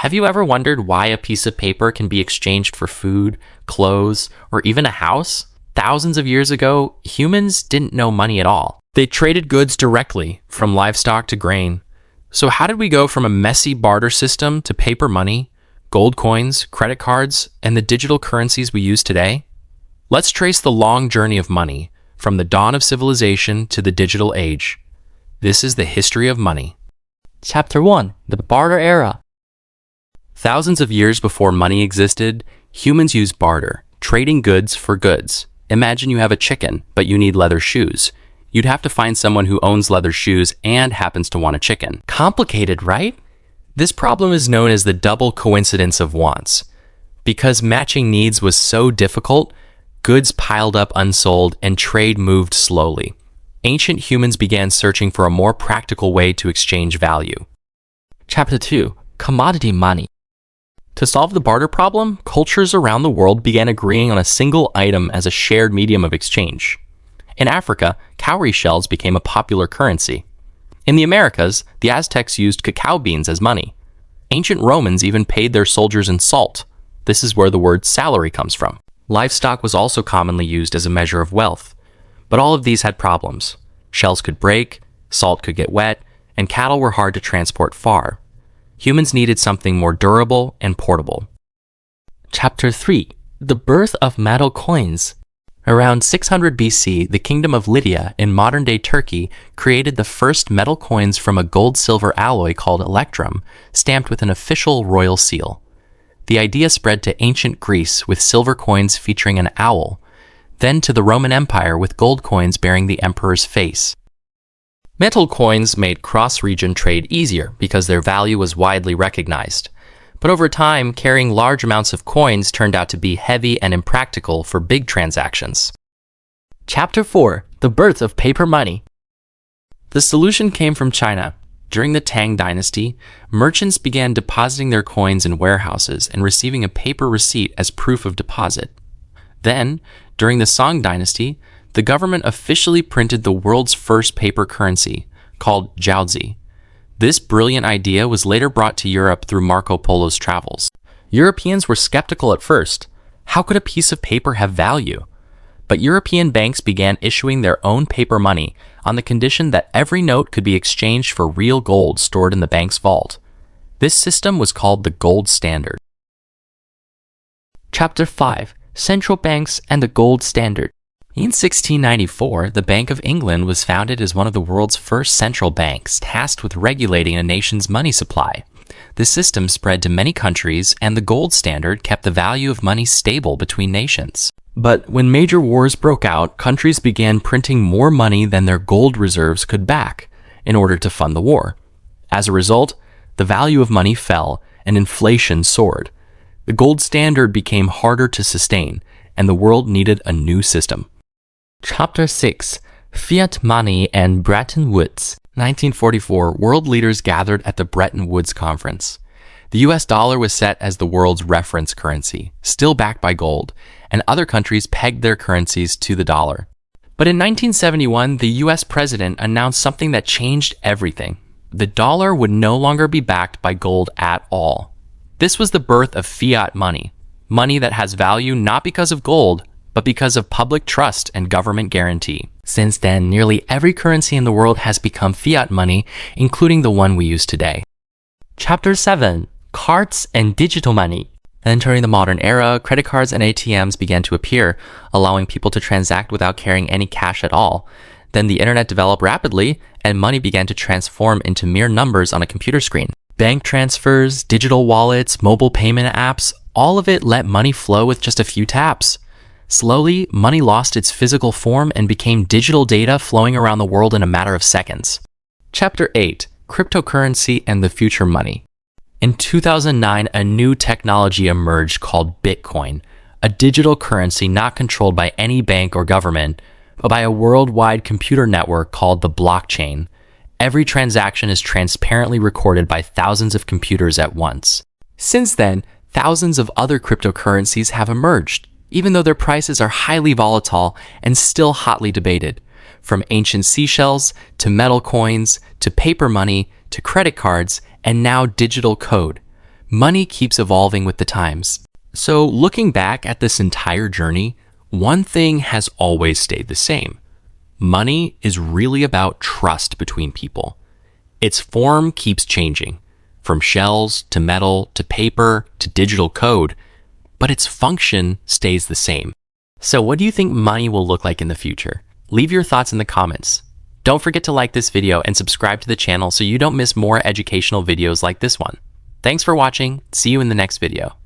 Have you ever wondered why a piece of paper can be exchanged for food, clothes, or even a house? Thousands of years ago, humans didn't know money at all. They traded goods directly, from livestock to grain. So how did we go from a messy barter system to paper money, gold coins, credit cards, and the digital currencies we use today? Let's trace the long journey of money, from the dawn of civilization to the digital age. This is the history of money. Chapter 1. The Barter Era. Thousands of years before money existed, humans used barter, trading goods for goods. Imagine you have a chicken, but you need leather shoes. You'd have to find someone who owns leather shoes and happens to want a chicken. Complicated, right? This problem is known as the double coincidence of wants. Because matching needs was so difficult, goods piled up unsold and trade moved slowly. Ancient humans began searching for a more practical way to exchange value. Chapter 2. Commodity money. To solve the barter problem, cultures around the world began agreeing on a single item as a shared medium of exchange. In Africa, cowrie shells became a popular currency. In the Americas, the Aztecs used cacao beans as money. Ancient Romans even paid their soldiers in salt. This is where the word salary comes from. Livestock was also commonly used as a measure of wealth. But all of these had problems. Shells could break, salt could get wet, and cattle were hard to transport far. Humans needed something more durable and portable. Chapter 3. The birth of metal coins. Around 600 BC, the kingdom of Lydia in modern-day Turkey created the first metal coins from a gold-silver alloy called electrum, stamped with an official royal seal. The idea spread to ancient Greece with silver coins featuring an owl, then to the Roman Empire with gold coins bearing the emperor's face. Metal coins made cross-region trade easier because their value was widely recognized. But over time, carrying large amounts of coins turned out to be heavy and impractical for big transactions. Chapter 4. The birth of paper money. The solution came from China. During the Tang Dynasty, merchants began depositing their coins in warehouses and receiving a paper receipt as proof of deposit. Then, during the Song Dynasty, the government officially printed the world's first paper currency, called jiaozi. This brilliant idea was later brought to Europe through Marco Polo's travels. Europeans were skeptical at first. How could a piece of paper have value? But European banks began issuing their own paper money on the condition that every note could be exchanged for real gold stored in the bank's vault. This system was called the gold standard. Chapter 5. Central banks and the gold standard. In 1694, the Bank of England was founded as one of the world's first central banks, tasked with regulating a nation's money supply. The system spread to many countries, and the gold standard kept the value of money stable between nations. But when major wars broke out, countries began printing more money than their gold reserves could back in order to fund the war. As a result, the value of money fell and inflation soared. The gold standard became harder to sustain, and the world needed a new system. Chapter 6. Fiat money and Bretton Woods. 1944, world leaders gathered at the Bretton Woods Conference. The US dollar was set as the world's reference currency, still backed by gold, and other countries pegged their currencies to the dollar. But in 1971, the US president announced something that changed everything. The dollar would no longer be backed by gold at all. This was the birth of fiat money, money that has value not because of gold, but because of public trust and government guarantee. Since then, nearly every currency in the world has become fiat money, including the one we use today. Chapter 7. Cards and digital money. Entering the modern era, credit cards and ATMs began to appear, allowing people to transact without carrying any cash at all. Then the internet developed rapidly, and money began to transform into mere numbers on a computer screen. Bank transfers, digital wallets, mobile payment apps, all of it let money flow with just a few taps. Slowly, money lost its physical form and became digital data flowing around the world in a matter of seconds. Chapter 8. Cryptocurrency and the future money. In 2009, a new technology emerged called Bitcoin, a digital currency not controlled by any bank or government, but by a worldwide computer network called the blockchain. Every transaction is transparently recorded by thousands of computers at once. Since then, thousands of other cryptocurrencies have emerged, even though their prices are highly volatile and still hotly debated. From ancient seashells, to metal coins, to paper money, to credit cards, and now digital code. Money keeps evolving with the times. So looking back at this entire journey, one thing has always stayed the same. Money is really about trust between people. Its form keeps changing, from shells to metal to paper to digital code, but its function stays the same. So what do you think money will look like in the future? Leave your thoughts in the comments. Don't forget to like this video and subscribe to the channel so you don't miss more educational videos like this one. Thanks for watching. See you in the next video.